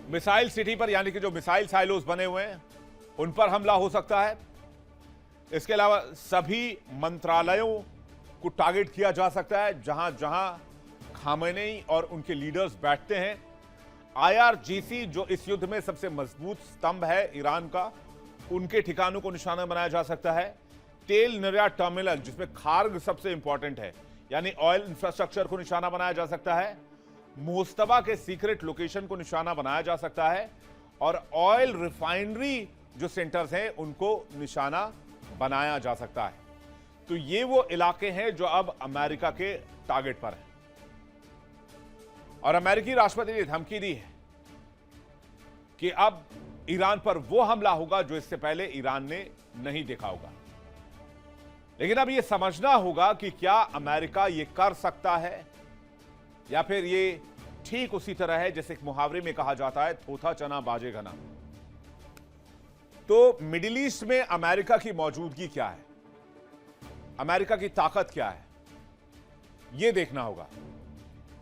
Missile city पर, यानी कि जो मिसाइल साइलोस बने हुए हैं उन पर हमला हो सकता है। इसके अलावा सभी मंत्रालयों को टारगेट किया जा सकता है जहां जहां खामेनेई और उनके लीडर्स बैठते हैं। आईआरजीसी, जो इस युद्ध में सबसे मजबूत स्तंभ है ईरान का, उनके ठिकानों को निशाना बनाया जा सकता है। तेल निर्यात टर्मिनल, जिसमें खार्ग सबसे इंपॉर्टेंट है, यानी ऑयल इंफ्रास्ट्रक्चर को निशाना बनाया जा सकता है। मोस्तबा के सीक्रेट लोकेशन को निशाना बनाया जा सकता है और ऑयल रिफाइनरी जो सेंटर्स हैं उनको निशाना बनाया जा सकता है। तो ये वो इलाके हैं जो अब अमेरिका के टारगेट पर हैं और अमेरिकी राष्ट्रपति ने धमकी दी है कि अब ईरान पर वो हमला होगा जो इससे पहले ईरान ने नहीं देखा होगा। लेकिन अब ये समझना होगा कि क्या अमेरिका ये कर सकता है या फिर ये ठीक उसी तरह है जैसे एक मुहावरे में कहा जाता है, थोथा चना बाजे घना। तो मिडिल ईस्ट में अमेरिका की मौजूदगी क्या है, अमेरिका की ताकत क्या है, यह देखना होगा।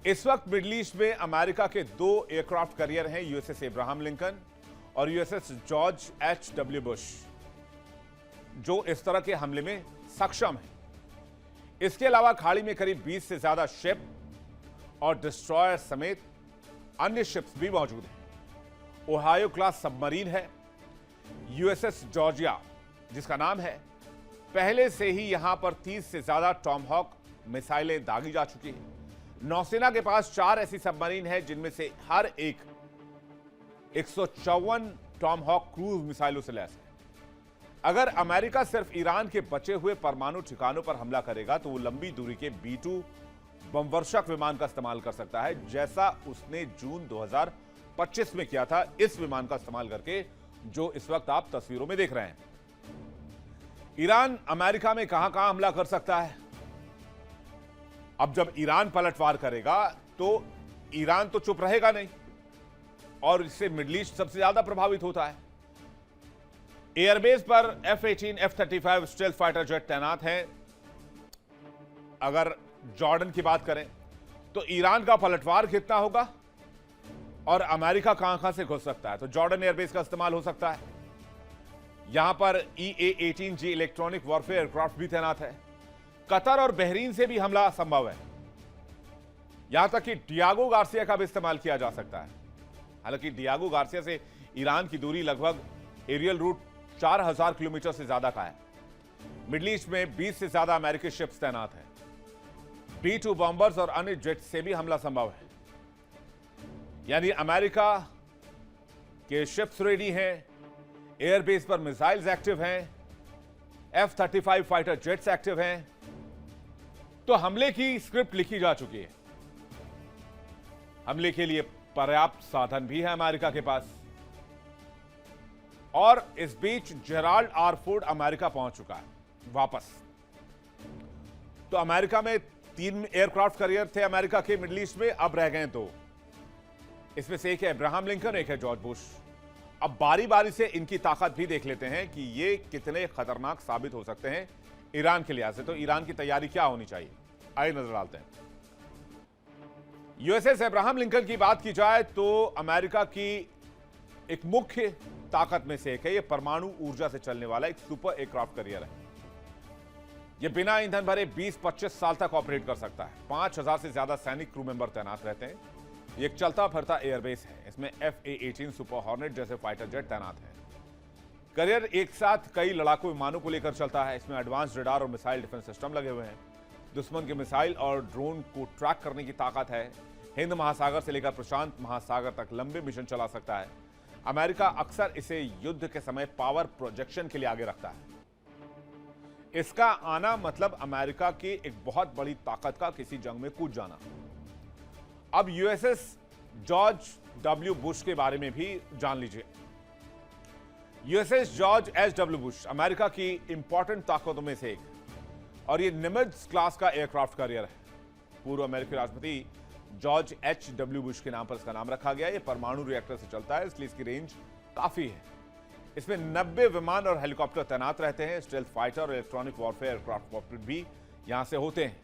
इस वक्त मिडिल ईस्ट में अमेरिका के 2 एयरक्राफ्ट कैरियर हैं, यूएसएस अब्राहम लिंकन और यूएसएस जॉर्ज एच.डब्ल्यू. बुश, जो इस तरह के हमले में सक्षम है। इसके अलावा खाड़ी में करीब 20 से ज्यादा शिप और डिस्ट्रॉयर समेत अन्य शिप्स भी मौजूद हैं। ओहायो क्लास सबमरीन है। यूएसएस जॉर्जिया, जिसका नाम है, पहले से ही यहां पर 30 से ज्यादा टॉमहॉक मिसाइलें दागी जा चुकी हैं। नौसेना के पास 4 ऐसी सबमरीन है जिनमें से हर एक 154 टॉमहॉक क्रूज मिसाइलों से लैस है। अगर अमेरिका सिर्फ ईरान के बचे हुए परमाणु ठिकानों पर हमला करेगा तो वो लंबी दूरी के B-2 बमवर्षक विमान का इस्तेमाल कर सकता है, जैसा उसने जून 2025 में किया था, इस विमान का इस्तेमाल करके, जो इस वक्त आप तस्वीरों में देख रहे हैं। ईरान अमेरिका में कहां-कहां हमला कर सकता है? अब जब ईरान पलटवार करेगा तो ईरान तो चुप रहेगा नहीं और इससे मिडिल ईस्ट सबसे ज्यादा प्रभावित होता है। एयरबेस पर F-18, F-35 stealth fighter jet तैनात हैं। अगर जॉर्डन की बात करें तो ईरान का पलटवार कितना होगा और अमेरिका कहां से घुस सकता है, तो जॉर्डन एयरबेस का इस्तेमाल हो सकता है। यहां पर EA-18G इलेक्ट्रॉनिक वॉरफेयर एयरक्राफ्ट भी तैनात है। कतर और बहरीन से भी हमला संभव है। यहां तक कि डियागो गार्सिया का भी इस्तेमाल किया जा सकता है। हालांकि डियागो गार्सिया से ईरान की दूरी लगभग एरियल रूट 4000 किलोमीटर से ज्यादा का है। मिडिल ईस्ट में 20 से ज्यादा अमेरिकी शिप्स तैनात हैं। B-2 बॉम्बर्स और अन्य जेट से भी हमला संभव है। यानी अमेरिका के शिप्स रेडी हैं, एयरबेस पर मिसाइल्स एक्टिव हैं, F-35 फाइटर जेट्स एक्टिव हैं। तो हमले की स्क्रिप्ट लिखी जा चुकी है। हमले के लिए पर्याप्त साधन भी है अमेरिका के पास। और इस बीच जेराल्ड आर फोर्ड अमेरिका पहुंच चुका है वापस। तो अमेरिका में 3 एयरक्राफ्ट कैरियर थे अमेरिका के मिडिल ईस्ट में, अब रह गए 2। इसमें से एक है अब्राहम लिंकन, एक है जॉर्ज बुश। अब बारी बारी से इनकी ताकत भी देख लेते हैं कि ये कितने खतरनाक साबित हो सकते हैं ईरान के लिहाज से। तो ईरान की तैयारी क्या होनी चाहिए, आइए नजर डालते हैं। यूएसएस अब्राहम लिंकन की बात की जाए तो अमेरिका की एक मुख्य ताकत में से एक है। यह परमाणु ऊर्जा से चलने वाला एक सुपर एयरक्राफ्ट कैरियर है। यह बिना ईंधन भरे 20-25 साल तक ऑपरेट कर सकता है। 5000 से ज्यादा सैनिक क्रू मेंबर तैनात रहते हैं। यह एक चलता फिरता एयरबेस है। इसमें FA-18 सुपर हॉर्नेट जैसे फाइटर जेट तैनात है। कैरियर एक साथ कई लड़ाकू विमानों को लेकर चलता है। इसमें एडवांस रडार और मिसाइल डिफेंस सिस्टम लगे हुए हैं। दुश्मन के मिसाइल और ड्रोन को ट्रैक करने की ताकत है। हिंद महासागर से लेकर प्रशांत महासागर तक लंबे मिशन चला सकता है। अमेरिका अक्सर इसे युद्ध के समय पावर प्रोजेक्शन के लिए आगे रखता है। इसका आना मतलब अमेरिका की एक बहुत बड़ी ताकत का किसी जंग में कूद जाना। अब यूएसएस जॉर्ज डब्ल्यू बुश के बारे में भी जान लीजिए। USS George H W. Bush America की इंपॉर्टेंट ताकतों में से एक और ये निमिट्ज क्लास का एयरक्राफ्ट कैरियर है। पूर्व अमेरिकी राष्ट्रपति जॉर्ज H.W. बुश के नाम पर इसका नाम रखा गया। ये परमाणु रिएक्टर से चलता है, इसलिए इसकी रेंज काफी है। इसमें 90 विमान और हेलीकॉप्टर तैनात रहते हैं। स्टेल्थ फाइटर और इलेक्ट्रॉनिक वॉरफेयर एयरक्राफ्ट भी यहां से होते हैं।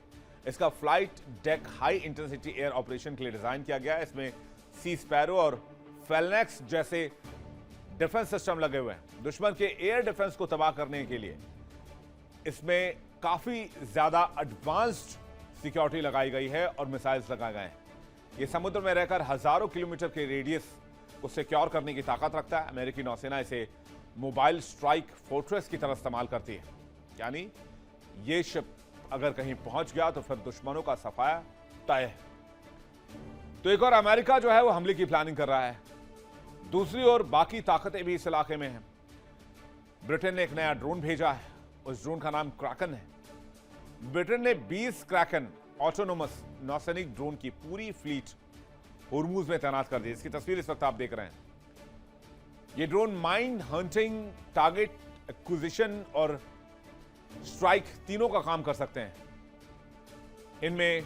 इसका flight deck high intensity air operation के लिए डिजाइन किया गया है। इसमें सी स्पैरो और फेलनेक्स जैसे डिफेंस सिस्टम लगे हुए हैं। दुश्मन के एयर डिफेंस को तबाह करने के लिए इसमें काफी ज्यादा एडवांस्ड सिक्योरिटी लगाई गई है और मिसाइल्स लगाए गए हैं। ये समुद्र में रहकर हजारों किलोमीटर के रेडियस को सिक्योर करने की ताकत रखता है। अमेरिकी नौसेना इसे मोबाइल स्ट्राइक फोर्ट्रेस की तरह इस्तेमाल करती है, यानी ये शिप अगर कहीं पहुंच गया तो फिर दुश्मनों का सफाया तय है। तो एक और अमेरिका जो है वो हमले की प्लानिंग कर रहा है, दूसरी ओर बाकी ताकतें भी इस इलाके में हैं। ब्रिटेन ने एक नया ड्रोन भेजा है, उस ड्रोन का नाम क्रैकन है। ब्रिटेन ने 20 क्रैकन ऑटोनोमस नौसैनिक ड्रोन की पूरी फ्लीट होर्मुज में तैनात कर दी। इसकी तस्वीर इस वक्त आप देख रहे हैं। ये drone mine hunting, target acquisition और स्ट्राइक तीनों का काम कर सकते हैं। इनमें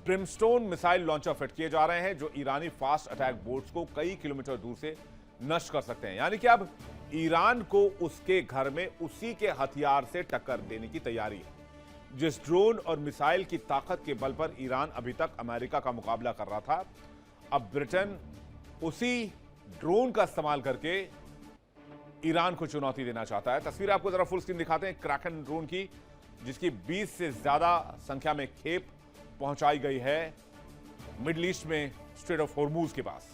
ब्रिमस्टोन मिसाइल लॉन्चर फिट किए जा रहे हैं जो ईरानी फास्ट अटैक बोट्स को कई किलोमीटर दूर से नष्ट कर सकते हैं। यानी कि अब ईरान को उसके घर में उसी के हथियार से टक्कर देने की तैयारी है। जिस ड्रोन और मिसाइल की ताकत के बल पर ईरान अभी तक अमेरिका का मुकाबला कर रहा था, अब ब्रिटेन उसी ड्रोन का इस्तेमाल करके ईरान को चुनौती देना चाहता है। तस्वीर आपको जरा फुल स्क्रीन दिखाते हैं क्रैकन ड्रोन की, जिसकी 20 से ज्यादा संख्या में खेप पहुंचाई गई है मिडिल ईस्ट में स्ट्रेट ऑफ होर्मुज के पास।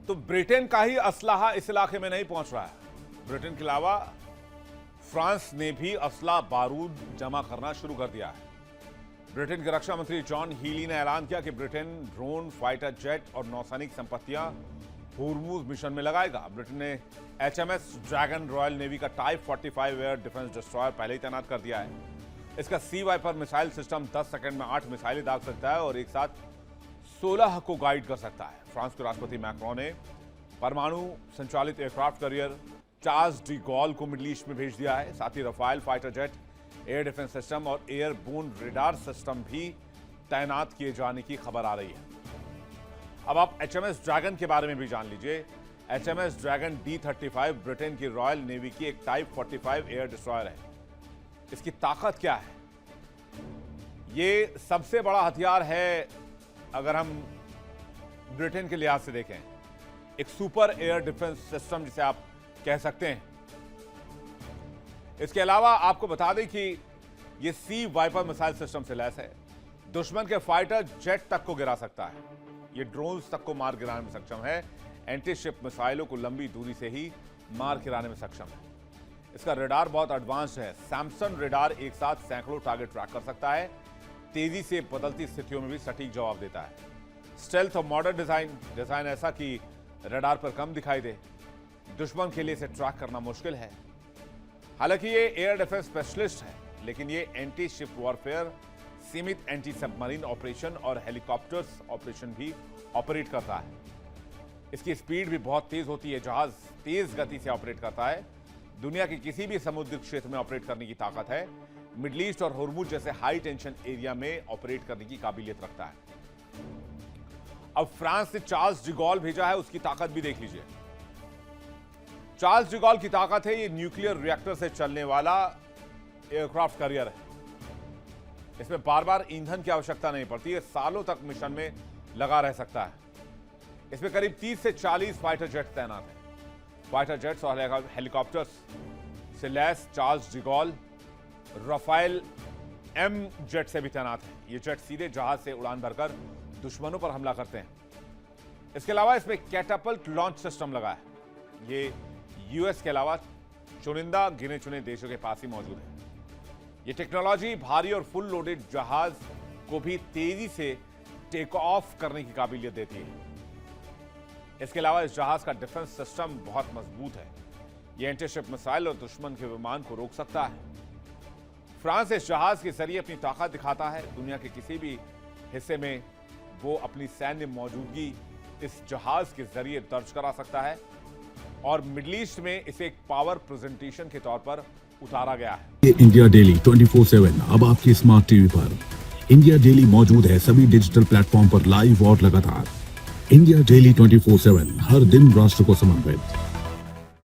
तो ब्रिटेन का ही असलाहा इस इलाके में नहीं पहुंच रहा है। ब्रिटेन के अलावा फ्रांस ने भी असला बारूद जमा करना शुरू कर दिया है। ब्रिटेन के रक्षा मंत्री जॉन हीली ने ऐलान किया कि ब्रिटेन ड्रोन, फाइटर जेट और नौसैनिक संपत्तियां होर्मुज मिशन में लगाएगा। ब्रिटेन ने HMS ड्रैगन रॉयल नेवी का टाइप 45 एयर डिफेंस डिस्ट्रॉयर पहले ही तैनात कर दिया है। इसका सी वाइपर मिसाइल सिस्टम 10 सेकंड में 8 मिसाइलें दाग सकता है और एक साथ 16 को गाइड कर सकता है। फ्रांस के राष्ट्रपति मैक्रोन ने परमाणु संचालित aircraft carrier Charles de Gaulle को मिडिल ईस्ट में भेज दिया है। साथ ही Rafale fighter jet, air defence system और एयरबोर्न रेडार सिस्टम भी तैनात किए जाने की खबर आ रही है। अब आप HMS ड्रैगन के बारे में भी जान लीजिए। HMS ड्रैगन D35 ब्रिटेन की रॉयल नेवी की एक टाइप 45 एयर डिस्ट्रॉयर है। इसकी ताकत क्या है? ये सबसे बड़ा हथियार है अगर हम ब्रिटेन के लिहाज से देखें, एक सुपर एयर डिफेंस सिस्टम जिसे आप कह सकते हैं। इसके अलावा आपको बता दें कि यह सी वाइपर मिसाइल सिस्टम से लैस है। दुश्मन के फाइटर जेट तक को गिरा सकता है। यह ड्रोन्स तक को मार गिराने में सक्षम है। एंटी शिप मिसाइलों को लंबी दूरी से ही मार गिराने में सक्षम है। इसका रडार बहुत एडवांस्ड है। सैमसन रडार एक साथ सैकड़ों टारगेट ट्रैक कर सकता है। तेजी से बदलती स्थितियों में भी सटीक जवाब देता है। स्टेल्थ और मॉडर्न डिजाइन ऐसा कि रडार पर कम दिखाई दे। दुश्मन के लिए इसे ट्रैक करना मुश्किल है। हालांकि ये एयर डिफेंस स्पेशलिस्ट है, लेकिन ये एंटी शिप वॉरफेयर, सीमित एंटी सबमरीन ऑपरेशन और हेलीकॉप्टर्स ऑपरेशन भी ऑपरेट करता है। इसकी स्पीड भी बहुत तेज होती है। जहाज तेज गति से ऑपरेट करता है। दुनिया के किसी भी समुद्री क्षेत्र में ऑपरेट करने की ताकत है। मिडिल ईस्ट और होर्मुज जैसे हाई टेंशन एरिया में ऑपरेट करने की काबिलियत रखता है। अब फ्रांस ने चार्ल्स डी गॉल भेजा है, उसकी ताकत भी देख लीजिए। चार्ल्स डी गॉल की ताकत है, ये न्यूक्लियर रिएक्टर से चलने वाला एयरक्राफ्ट कैरियर है। इसमें बार बार ईंधन की आवश्यकता नहीं पड़ती है। सालों तक मिशन में लगा रह सकता है। इसमें करीब 30 से 40 फाइटर जेट तैनात हैं। फाइटर जेट्स और हेलीकॉप्टर्स से लैस Charles de Gaulle Rafale M jet से भी तैनात है। ये जेट सीधे जहाज से उड़ान भरकर दुश्मनों पर हमला करते हैं। इसके अलावा इसमें कैटापल्ट लॉन्च सिस्टम लगा है। ये यूएस के अलावा चुनिंदा गिने चुने देशों के पास ही मौजूद है। ये टेक्नोलॉजी भारी और फुल लोडेड जहाज को भी तेजी से टेक ऑफ करने की काबिलियत देती है। इसके अलावा इस जहाज का डिफेंस सिस्टम बहुत मजबूत है। यह एंटीशिप मिसाइल और दुश्मन के विमान को रोक सकता है। फ्रांस इस जहाज के जरिए अपनी ताकत दिखाता है। दुनिया के किसी भी हिस्से में वो अपनी सैन्य मौजूदगी इस जहाज के जरिए दर्ज करा सकता है और मिडिल ईस्ट में इसे एक पावर प्रेजेंटेशन के तौर पर उतारा गया है। इंडिया डेली 24/7 अब आपकी स्मार्ट टीवी पर। इंडिया डेली मौजूद है सभी डिजिटल प्लेटफॉर्म पर लाइव और लगातार। इंडिया डेली 24/7 हर दिन राष्ट्र को समर्पित।